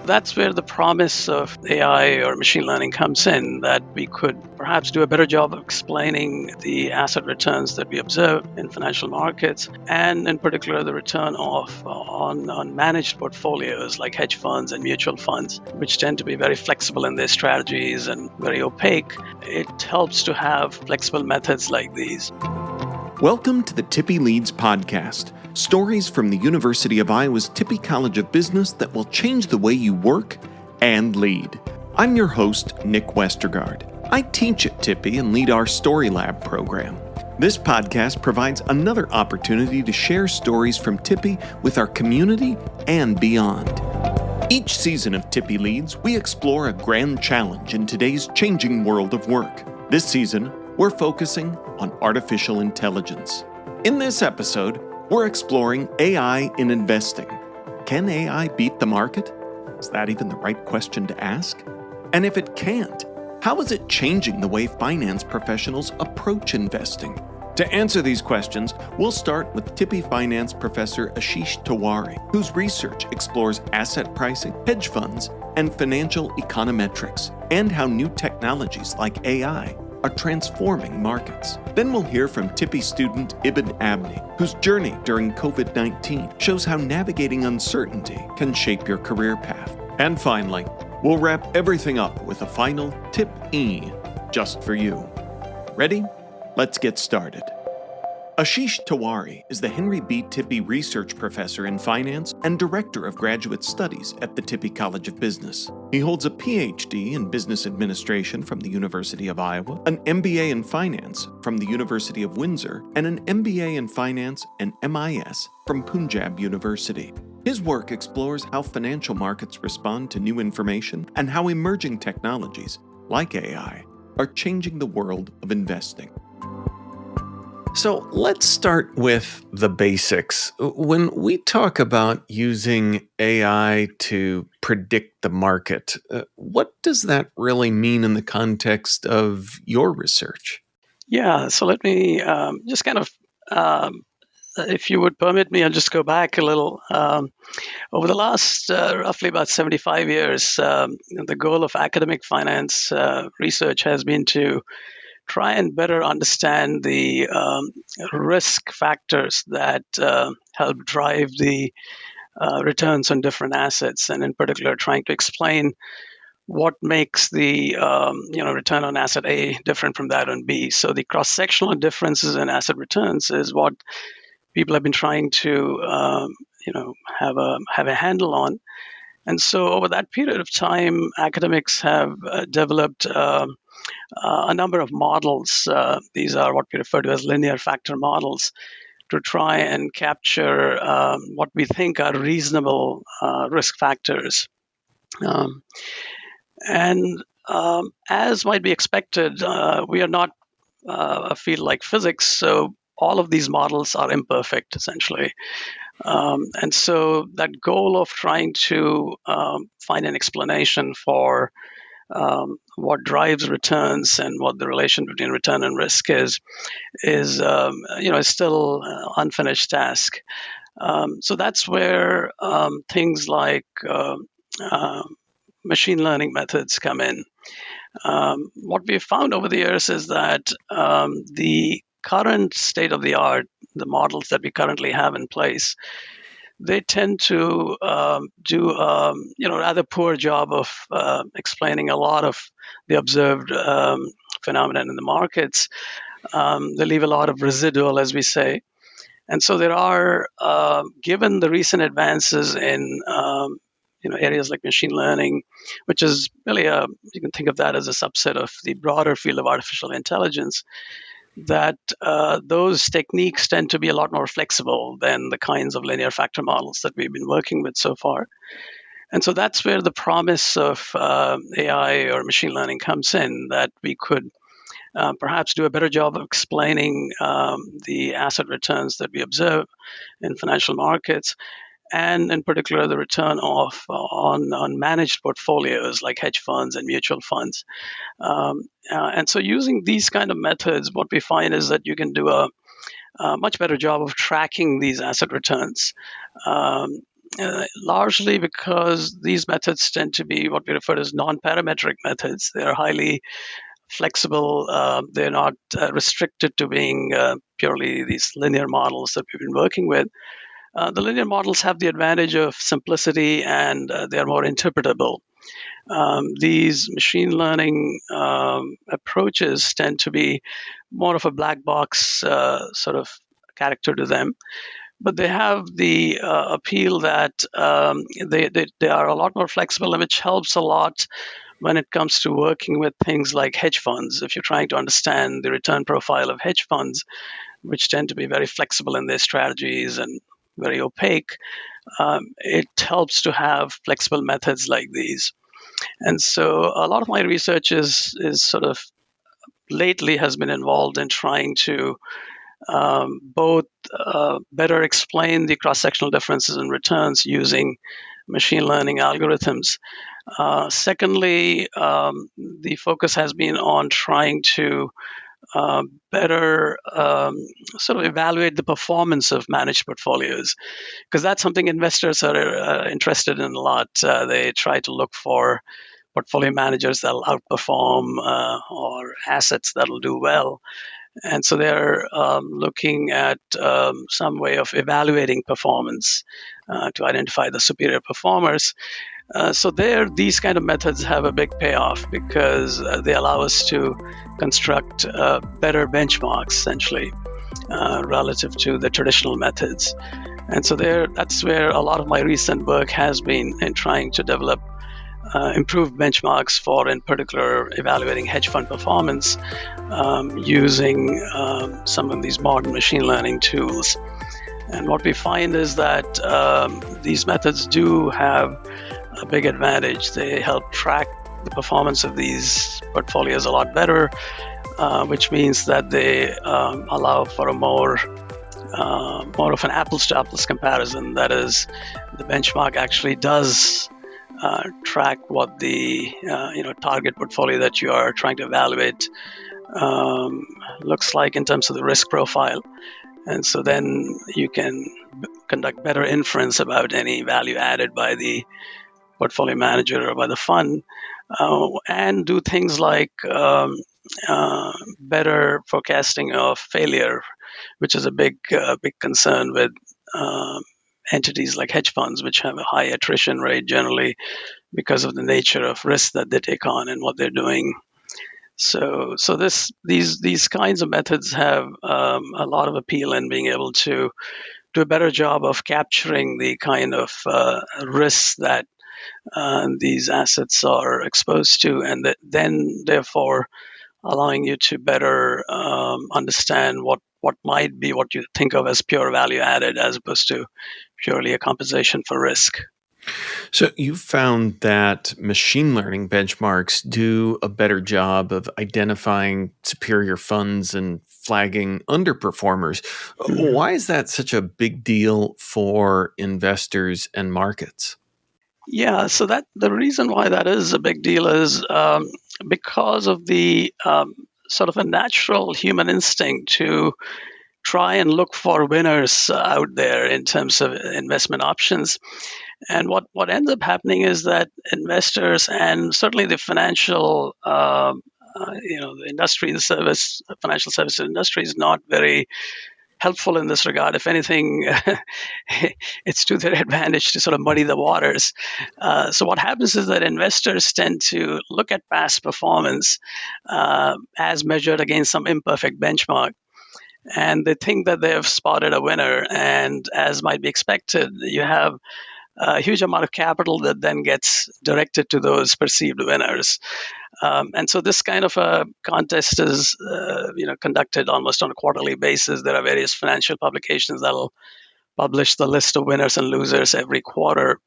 That's where the promise of AI or machine learning comes in, that we could perhaps do a better job of explaining the asset returns that we observe in financial markets, and in particular the return on managed portfolios like hedge funds and mutual funds, which tend to be very flexible in their strategies and very opaque. It helps to have flexible methods like these. Welcome to the Tippie Leads podcast, stories from the University of Iowa's Tippie College of Business that will change the way you work and lead. I'm your host, Nick Westergaard. I teach at Tippie and lead our Story Lab program. This podcast provides another opportunity to share stories from Tippie with our community and beyond. Each season of Tippie Leads, we explore a grand challenge in today's changing world of work. This season, we're focusing on artificial intelligence. In this episode, we're exploring AI in investing. Can AI beat the market? Is that even the right question to ask? And if it can't, how is it changing the way finance professionals approach investing? To answer these questions, we'll start with Tippie Finance Professor Ashish Tiwari, whose research explores asset pricing, hedge funds, and financial econometrics, and how new technologies like AI are transforming markets. Then we'll hear from Tippie student Abney, whose journey during COVID-19 shows how navigating uncertainty can shape your career path. And finally, we'll wrap everything up with a final Tip E, just for you. Ready? Let's get started. Ashish Tiwari is the Henry B. Tippie Research Professor in Finance and Director of Graduate Studies at the Tippie College of Business. He holds a PhD in Business Administration from the University of Iowa, an MBA in Finance from the University of Windsor, and an MBA in Finance and MIS from Punjab University. His work explores how financial markets respond to new information and how emerging technologies, like AI, are changing the world of investing. So let's start with the basics. When we talk about using AI to predict the market, what does that really mean in the context of your research? Yeah, so let me just kind of, if you would permit me, I'll just go back a little. Over the last roughly about 75 years, the goal of academic finance research has been to try and better understand the risk factors that help drive the returns on different assets, and in particular, trying to explain what makes the return on asset A different from that on B. So the cross-sectional differences in asset returns is what people have been trying to have a handle on. And so over that period of time, academics have developed a number of models. These are what we refer to as linear factor models, to try and capture what we think are reasonable risk factors. As might be expected, we are not a field like physics, so all of these models are imperfect, essentially. And so that goal of trying to find an explanation for what drives returns and what the relation between return and risk is still an unfinished task. So that's where things like machine learning methods come in. What we've found over the years is that the current state of the art, the models that we currently have in place, they tend to do rather poor job of explaining a lot of the observed phenomenon in the markets. They leave a lot of residual, as we say. And so there are, given the recent advances in areas like machine learning, which is really you can think of that as a subset of the broader field of artificial intelligence, that those techniques tend to be a lot more flexible than the kinds of linear factor models that we've been working with so far. And so that's where the promise of AI or machine learning comes in, that we could perhaps do a better job of explaining the asset returns that we observe in financial markets, and in particular the return on managed portfolios like hedge funds and mutual funds. And so using these kind of methods, what we find is that you can do a much better job of tracking these asset returns. largely because these methods tend to be what we refer to as non-parametric methods. They're highly flexible. They're not restricted to being purely these linear models that we've been working with. The linear models have the advantage of simplicity and they're more interpretable. These machine learning approaches tend to be more of a black box sort of character to them, but they have the appeal that they are a lot more flexible, which helps a lot when it comes to working with things like hedge funds. If you're trying to understand the return profile of hedge funds, which tend to be very flexible in their strategies and very opaque, it helps to have flexible methods like these. And so a lot of my research is sort of lately has been involved in trying to both better explain the cross-sectional differences in returns using machine learning algorithms. Secondly, the focus has been on trying to better sort of evaluate the performance of managed portfolios, because that's something investors are interested in a lot. They try to look for portfolio managers that'll outperform or assets that'll do well. And so they're looking at some way of evaluating performance to identify the superior performers. So there, these kind of methods have a big payoff because they allow us to construct better benchmarks, essentially, relative to the traditional methods. And so there, that's where a lot of my recent work has been in trying to develop improved benchmarks for, in particular, evaluating hedge fund performance using some of these modern machine learning tools. And what we find is that these methods do have a big advantage. They help track the performance of these portfolios a lot better, which means that they allow for a more of an apples to apples comparison. That is, the benchmark actually does track what the target portfolio that you are trying to evaluate looks like in terms of the risk profile. And so then you can conduct better inference about any value added by the portfolio manager or by the fund, and do things like better forecasting of failure, which is a big concern with entities like hedge funds, which have a high attrition rate generally because of the nature of risk that they take on and what they're doing. So these kinds of methods have a lot of appeal in being able to do a better job of capturing the kind of risks that these assets are exposed to, and that then therefore allowing you to better understand what might be what you think of as pure value added as opposed to purely a compensation for risk. So you found that machine learning benchmarks do a better job of identifying superior funds and flagging underperformers. Mhm. Why is that such a big deal for investors and markets? Yeah, so that the reason why that is a big deal is because of the sort of a natural human instinct to try and look for winners out there in terms of investment options. And what ends up happening is that investors and certainly the financial, the industry, financial services industry is not very helpful in this regard. If anything, it's to their advantage to sort of muddy the waters. So what happens is that investors tend to look at past performance as measured against some imperfect benchmark, and they think that they have spotted a winner. And as might be expected, you have a huge amount of capital that then gets directed to those perceived winners. And so this kind of a contest is conducted almost on a quarterly basis. There are various financial publications that'll publish the list of winners and losers every quarter.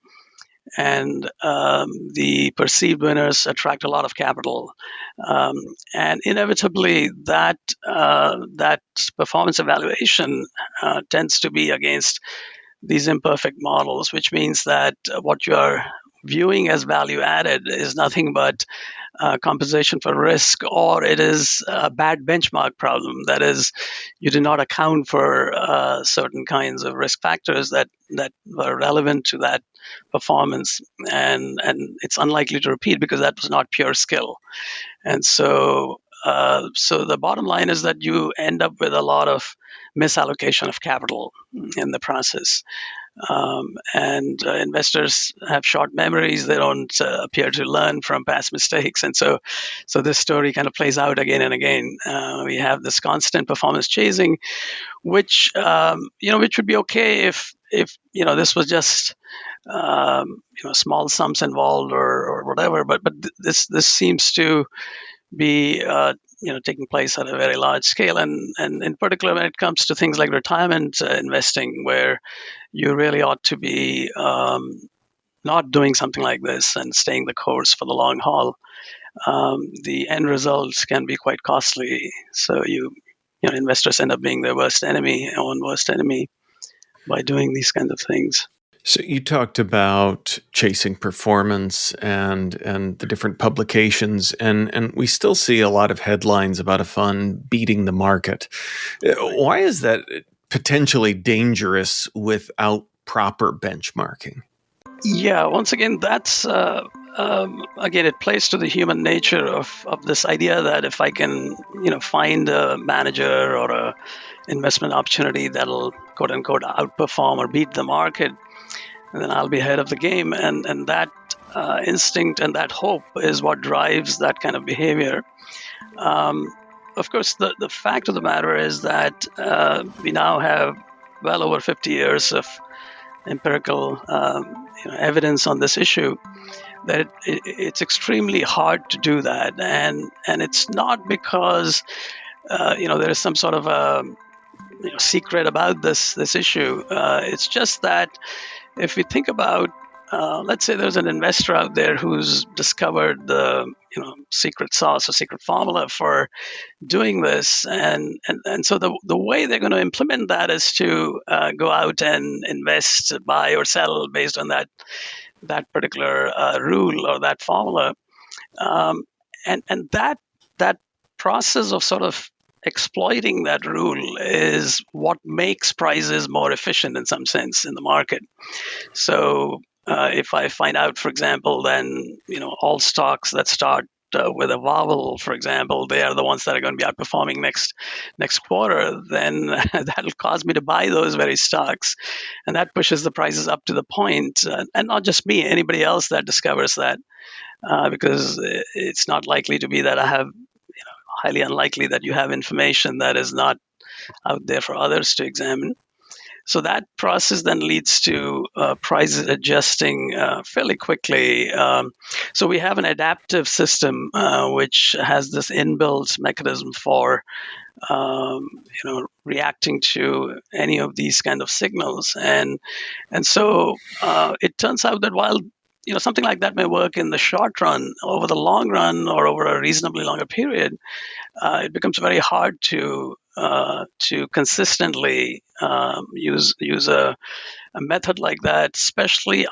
And the perceived winners attract a lot of capital, um, and inevitably that performance evaluation tends to be against these imperfect models, which means that what you are viewing as value added is nothing but compensation for risk, or it is a bad benchmark problem. That is, you do not account for certain kinds of risk factors that were relevant to that performance, and it's unlikely to repeat because that was not pure skill. And so the bottom line is that you end up with a lot of misallocation of capital in the process. And investors have short memories. They don't appear to learn from past mistakes, and so this story kind of plays out again and again. We have this constant performance chasing, which which would be okay if this was just small sums involved or whatever. But this seems to be taking place at a very large scale, and in particular when it comes to things like retirement investing, where you really ought to be not doing something like this and staying the course for the long haul. The end results can be quite costly. So investors end up being their worst enemy, own worst enemy, by doing these kinds of things. So you talked about chasing performance and the different publications, and we still see a lot of headlines about a fund beating the market. Why is that potentially dangerous without proper benchmarking? Yeah, once again, that's again, it plays to the human nature of this idea that if I can find a manager or a investment opportunity that'll quote unquote outperform or beat the market, and then I'll be ahead of the game. And that instinct and that hope is what drives that kind of behavior. Of course, the fact of the matter is that we now have well over 50 years of empirical evidence on this issue, that it's extremely hard to do that. And it's not because there is some sort of a secret about this issue. It's just that if we think about, let's say there's an investor out there who's discovered the secret sauce or secret formula for doing this, and so the way they're going to implement that is to go out and invest, buy or sell based on that particular rule or that formula, and that process of sort of exploiting that rule is what makes prices more efficient in some sense in the market. So if I find out, for example, then all stocks that start with a vowel, for example, they are the ones that are going to be outperforming next quarter, then that'll cause me to buy those very stocks, and that pushes the prices up to the point, and not just me, anybody else that discovers that, because it's not likely to be that I have, highly unlikely that you have information that is not out there for others to examine. So that process then leads to prices adjusting fairly quickly. So we have an adaptive system which has this inbuilt mechanism for reacting to any of these kind of signals, and so it turns out that while something like that may work in the short run, over the long run or over a reasonably longer period, it becomes very hard to consistently use a method like that, especially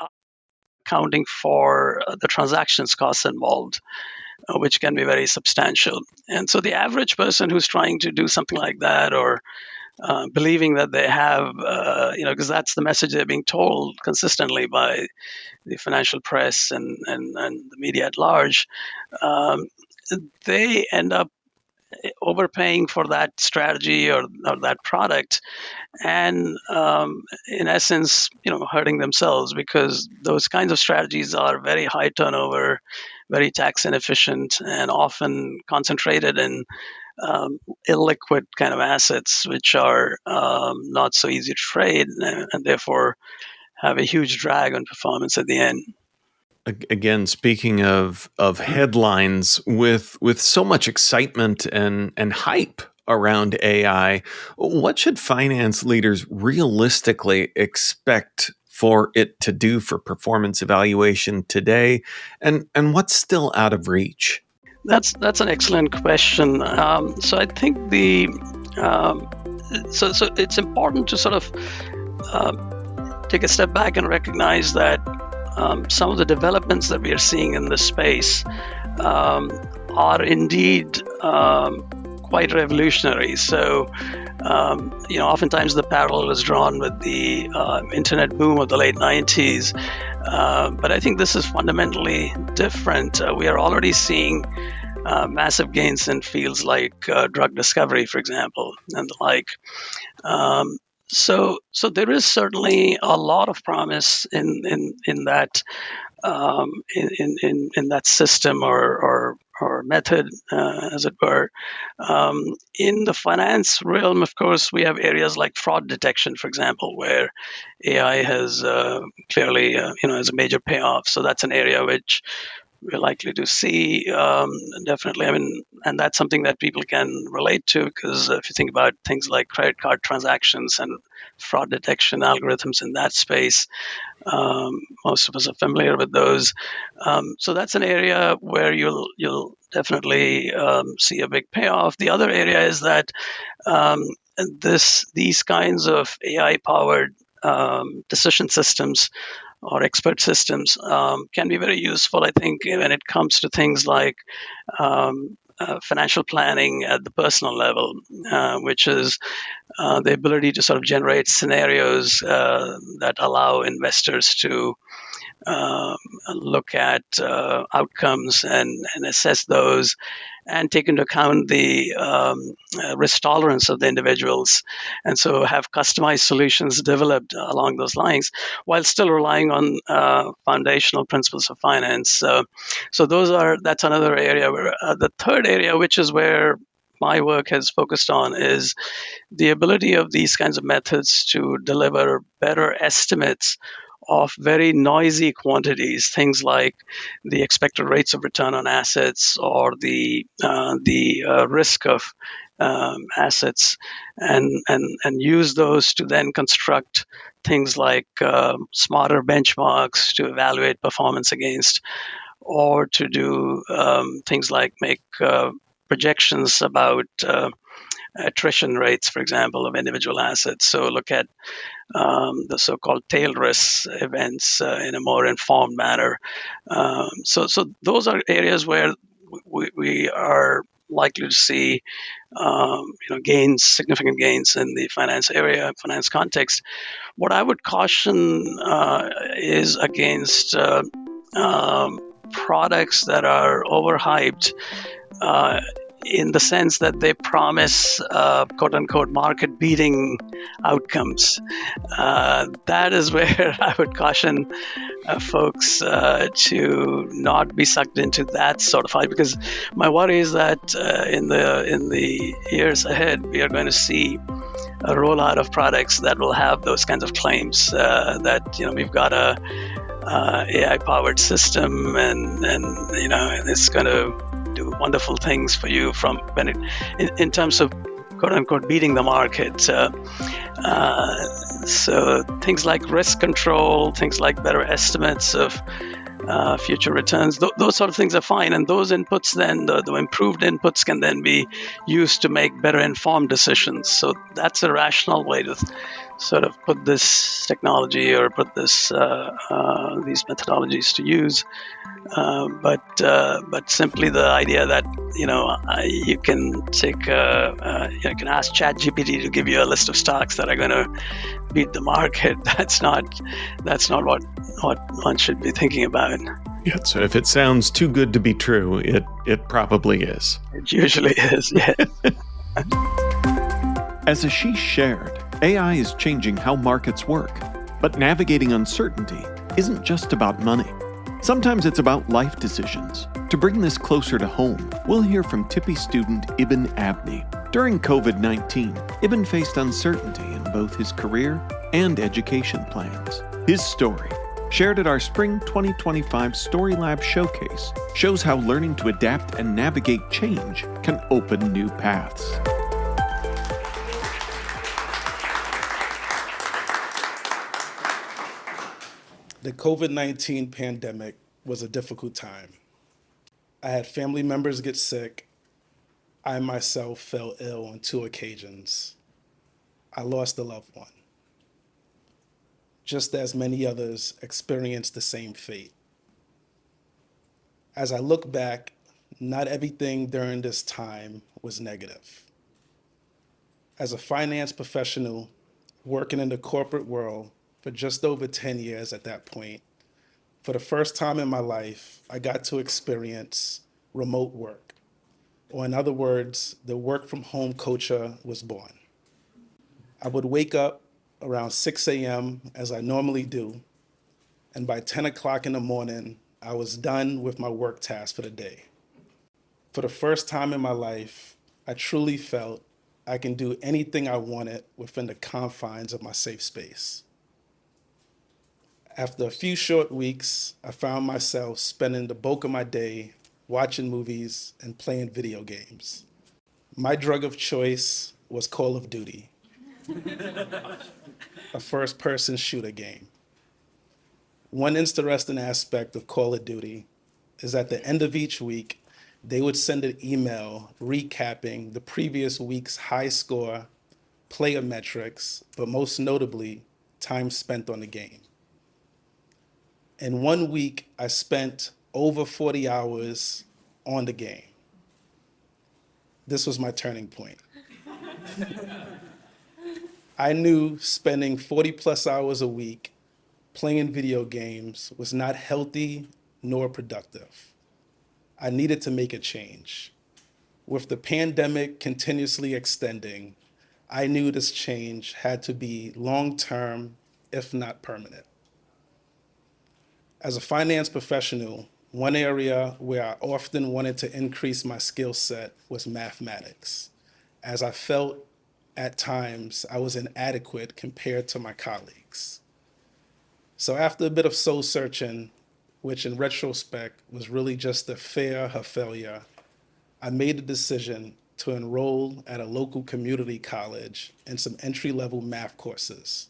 accounting for the transactions costs involved, which can be very substantial. And so the average person who's trying to do something like that, or believing that they have, because that's the message they're being told consistently by the financial press and the media at large, they end up overpaying for that strategy or that product, and in essence hurting themselves, because those kinds of strategies are very high turnover, very tax inefficient, and often concentrated in illiquid kind of assets, which are not so easy to trade, and therefore have a huge drag on performance at the end. Again, speaking of headlines, with so much excitement and hype around AI, what should finance leaders realistically expect for it to do for performance evaluation today, and what's still out of reach? That's an excellent question. So I think so it's important to sort of take a step back and recognize that some of the developments that we are seeing in this space are indeed quite revolutionary. So, oftentimes the parallel is drawn with the internet boom of the late 90s. But I think this is fundamentally different. We are already seeing massive gains in fields like drug discovery, for example, and the like. Um, so there is certainly a lot of promise in that in that system or method, as it were. In the finance realm, of course, we have areas like fraud detection, for example, where AI has clearly, has a major payoff. So that's an area which we're likely to see, definitely. I mean, and that's something that people can relate to, because if you think about things like credit card transactions and fraud detection algorithms in that space, most of us are familiar with those. So that's an area where you'll definitely see a big payoff. The other area is that um, these kinds of AI powered decision systems or expert systems can be very useful, I think, when it comes to things like financial planning at the personal level, which is the ability to sort of generate scenarios that allow investors to um, look at outcomes and assess those and take into account the risk tolerance of the individuals, and so have customized solutions developed along those lines while still relying on foundational principles of finance. So that's another area where the third area, which is where my work has focused on, is the ability of these kinds of methods to deliver better estimates of very noisy quantities, things like the expected rates of return on assets or the risk of assets, and use those to then construct things like smarter benchmarks to evaluate performance against, or to do things like make projections about attrition rates, for example, of individual assets. So look at the so-called tail risk events in a more informed manner. So those are areas where we are likely to see gains, significant gains in the finance area, finance context. What I would caution is against products that are overhyped, uh, in the sense that they promise quote unquote market beating outcomes. That is where I would caution folks to not be sucked into that sort of hype, because my worry is that in the years ahead we are going to see a rollout of products that will have those kinds of claims, that we've got a AI powered system, and it's going to do wonderful things for you from when in terms of quote unquote beating the market. So things like risk control, things like better estimates of future returns, those sort of things are fine. And those inputs, then the improved inputs, can then be used to make better informed decisions. So that's a rational way to sort of put this technology or put these methodologies to use. But simply the idea that you can you can ask ChatGPT to give you a list of stocks that are going to beat the market. That's not what one should be thinking about. Yeah, so if it sounds too good to be true, it probably is. It usually is. Yeah. As Ashish shared, AI is changing how markets work, but navigating uncertainty isn't just about money. Sometimes it's about life decisions. To bring this closer to home, we'll hear from Tippie student Ibn Abney. During COVID-19, Ibn faced uncertainty in both his career and education plans. His story, shared at our Spring 2025 Story Lab Showcase, shows how learning to adapt and navigate change can open new paths. The COVID-19 pandemic was a difficult time. I had family members get sick. I myself fell ill on 2 occasions. I lost a loved one. just as many others experienced the same fate. As I look back, not everything during this time was negative. As a finance professional working in the corporate world for just over 10 years at that point, for the first time in my life, I got to experience remote work. Or in other words, the work from home culture was born. I would wake up around 6 a.m. as I normally do, and by 10 o'clock in the morning, I was done with my work task for the day. For the first time in my life, I truly felt I can do anything I wanted within the confines of my safe space. After a few short weeks, I found myself spending the bulk of my day watching movies and playing video games. My drug of choice was Call of Duty, a first-person shooter game. One interesting aspect of Call of Duty is at the end of each week, they would send an email recapping the previous week's high score, player metrics, but most notably, time spent on the game. In 1 week, I spent over 40 hours on the game. This was my turning point. I knew spending 40 plus hours a week playing video games was not healthy nor productive. I needed to make a change. With the pandemic continuously extending, I knew this change had to be long-term, if not permanent. As a finance professional, one area where I often wanted to increase my skill set was mathematics, as I felt at times I was inadequate compared to my colleagues. So after a bit of soul searching, which in retrospect was really just a fear of failure, I made the decision to enroll at a local community college in some entry-level math courses.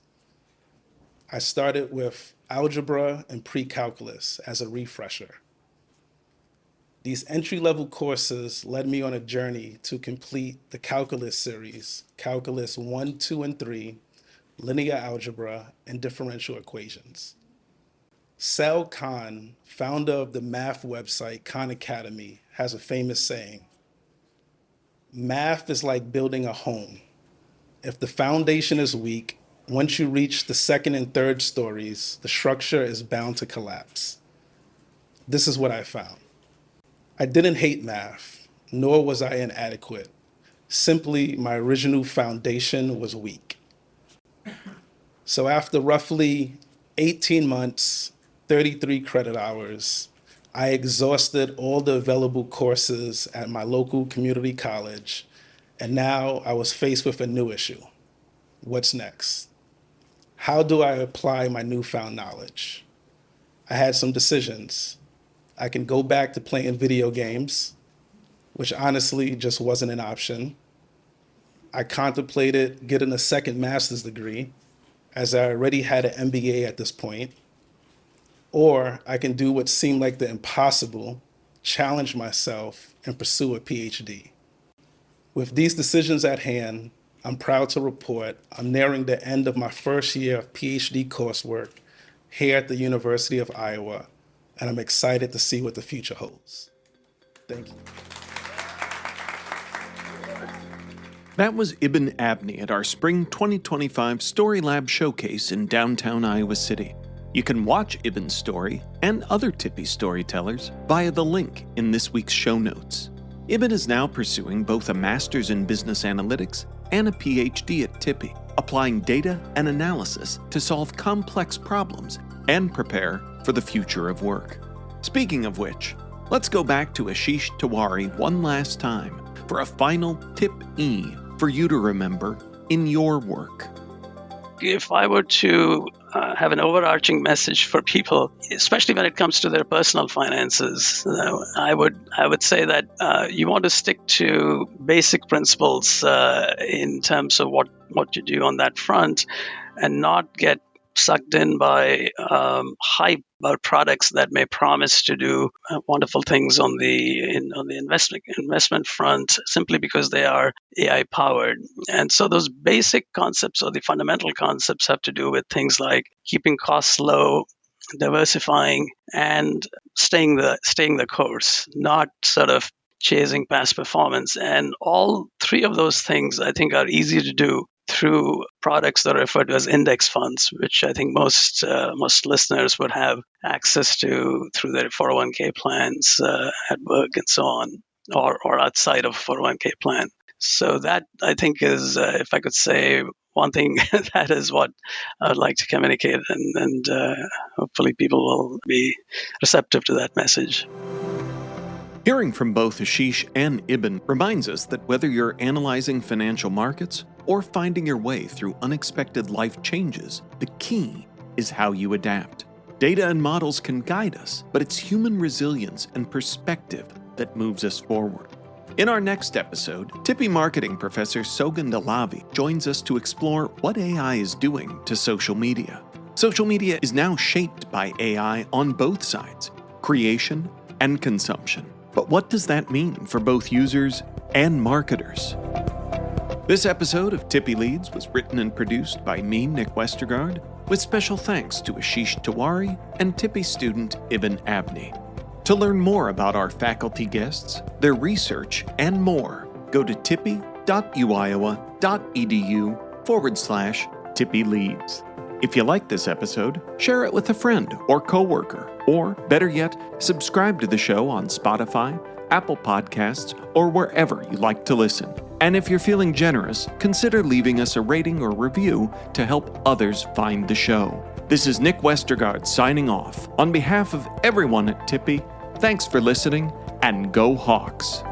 I started with algebra and pre-calculus as a refresher. These entry-level courses led me on a journey to complete the calculus series, Calculus 1, 2, and 3, linear algebra, and differential equations. Sal Khan, founder of the math website Khan Academy, has a famous saying, "Math is like building a home. If the foundation is weak, once you reach the second and third stories, the structure is bound to collapse." This is what I found. I didn't hate math, nor was I inadequate. Simply, my original foundation was weak. So after roughly 18 months, 33 credit hours, I exhausted all the available courses at my local community college, and now I was faced with a new issue. What's next? How do I apply my newfound knowledge? I had some decisions. I can go back to playing video games, which honestly just wasn't an option. I contemplated getting a second master's degree, as I already had an MBA at this point. Or I can do what seemed like the impossible, challenge myself, and pursue a PhD. With these decisions at hand, I'm proud to report I'm nearing the end of my first year of PhD coursework here at the University of Iowa, and I'm excited to see what the future holds. Thank you. That was Ibn Abney at our Spring 2025 Story Lab showcase in downtown Iowa City. You can watch Ibn's story and other Tippie storytellers via the link in this week's show notes. Ibn is now pursuing both a master's in business analytics and a PhD at Tippie, applying data and analysis to solve complex problems and prepare for the future of work. Speaking of which, let's go back to Ashish Tiwari one last time for a final tip E for you to remember in your work. If I were to have an overarching message for people, especially when it comes to their personal finances, I would say that you want to stick to basic principles in terms of what you do on that front, and not get sucked in by hype about products that may promise to do wonderful things on the investment front, simply because they are AI powered. And so those basic concepts, or the fundamental concepts, have to do with things like keeping costs low, diversifying, and staying the course, not sort of chasing past performance. And all three of those things, I think, are easy to do through products that are referred to as index funds, which I think most listeners would have access to through their 401k plans at work and so on, or outside of 401k plan. So that, I think, is, if I could say one thing, that is what I would like to communicate, and hopefully people will be receptive to that message. Hearing from both Ashish and Ibn reminds us that whether you're analyzing financial markets or finding your way through unexpected life changes, the key is how you adapt. Data and models can guide us, but it's human resilience and perspective that moves us forward. In our next episode, Tippie marketing professor Sogan Dalavi joins us to explore what AI is doing to social media. Social media is now shaped by AI on both sides, creation and consumption. But what does that mean for both users and marketers? This episode of Tippie Leads was written and produced by me, Nick Westergaard, with special thanks to Ashish Tiwari and Tippie student Ibn Abney. To learn more about our faculty guests, their research, and more, go to tippie.uiowa.edu/Tippie Leads. If you like this episode, share it with a friend or coworker, or better yet, subscribe to the show on Spotify, Apple Podcasts, or wherever you like to listen. And if you're feeling generous, consider leaving us a rating or review to help others find the show. This is Nick Westergaard signing off. On behalf of everyone at Tippie, thanks for listening, and go Hawks!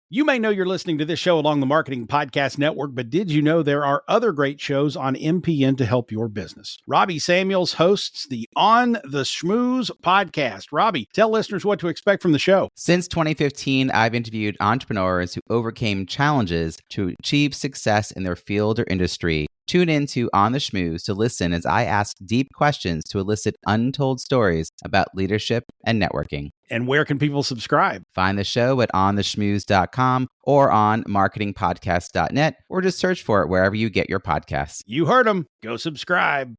You may know you're listening to this show along the Marketing Podcast Network, but did you know there are other great shows on MPN to help your business? Robbie Samuels hosts the On the Schmooze podcast. Robbie, tell listeners what to expect from the show. Since 2015, I've interviewed entrepreneurs who overcame challenges to achieve success in their field or industry. Tune in to On the Schmooze to listen as I ask deep questions to elicit untold stories about leadership and networking. And where can people subscribe? Find the show at ontheschmooze.com or on marketingpodcast.net, or just search for it wherever you get your podcasts. You heard them. Go subscribe.